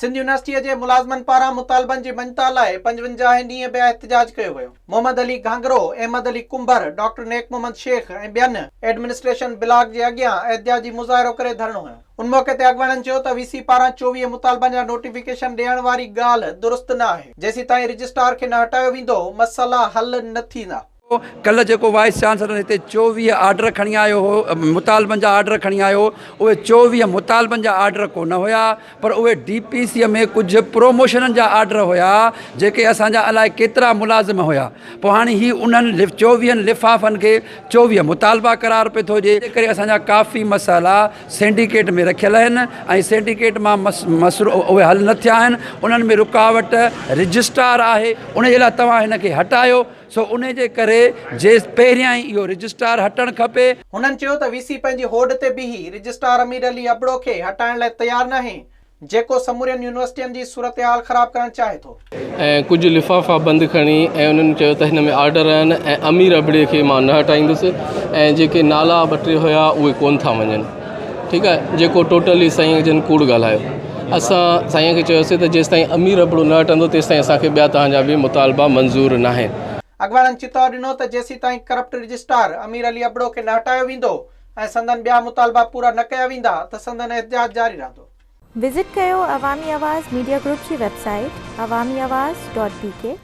Sindh university जे मुलाजमन पारान मुतालबन जी मञता लाइ 55 ॾींहं पिया एहतजाज कयो वियो। मोहम्मद अली घांगरो, अहमद अली कुंभर, डॉक्टर नेक मोहम्मद शेख ऐं ॿियनि एडमिनिस्ट्रेशन ब्लॉक जे अॻियां एहतजाजी मुज़ाहिरो करे धरणो हुयो। उन मौक़े ते अॻवाननि चयो त वीसी पारां 24 मुतालबनि जा नोटिफिकेशन ॾियण वारी ॻाल्हि दुरुस्त न आहे। जेसीं ताईं रजिस्ट्रार खे न हटायो वेंदो मसइला हल न थींदा। कल जो वाइस चांसलर हिते 24 आर्डर खणी आयो हो, मुतालबन जा आर्डर खणी आयो। उहे 24 मुतालबन जा आर्डर कोन हुया, पर उहे DPC में कुछ प्रोमोशन जा आर्डर हुया जेके असांजा अलाए केतिरा मुलाज़िम हुया। पोइ हाणे ही उन्हनि 24 लिफ़ाफ़नि खे 24 मुतालबा करार पे थो ॾिए। करे असांजा काफ़ी मसइला सिंडिकेट में रखियल आहिनि ऐं सिंडिकेट मां मसइलो उहे हल न थिया आहिनि। उन्हनि में रुकावट रजिस्ट्रार आहे, उन जे लाइ तव्हां हिन खे हटायो। सो उन जे करे जे पहिरियां ई इहो रजिस्ट्रार हटणु खपे। हुननि चयो त वीसी पंहिंजी होड ते बीही रजिस्ट्रार अमीर अली अबड़ो खे हटाइण लाइ तयारु न आहे, जेको समूरियुनि यूनिवर्सिटियुनि जी सूरत हाल ख़राब करणु चाहे थो। ऐं कुझु लिफ़ाफ़ा बंदि खणी ऐं उन्हनि चयो त हिन में आर्डर आहिनि ऐं अमीर अबड़े खे मां न हटाईंदुसि ऐं जेके नाला 2-3 हुया उहे कोन था वञनि। ठीकु आहे, जेको टोटली साईं जन कूड़ ॻाल्हायो। असां साईं खे चयोसीं त जेसिताईं अमीर अबड़ो न हटंदो तेसिताईं असांखे ॿिया तव्हांजा बि मुतालबा मंज़ूर न आहिनि। अॻवाननि चितौर ॾिनो त जेसीं ताईं करप्ट रजिस्ट्रार अमीर अली अबड़ो खे न हटायो वेंदो ऐं संदन ॿिया मुतालबा पूरा न कया वेंदा त संदन एहतजाज जारी रहंदो। विज़िट कयो अवामी आवाज़ मीडिया ग्रुप जी वेबसाइट awamiawaz.pk।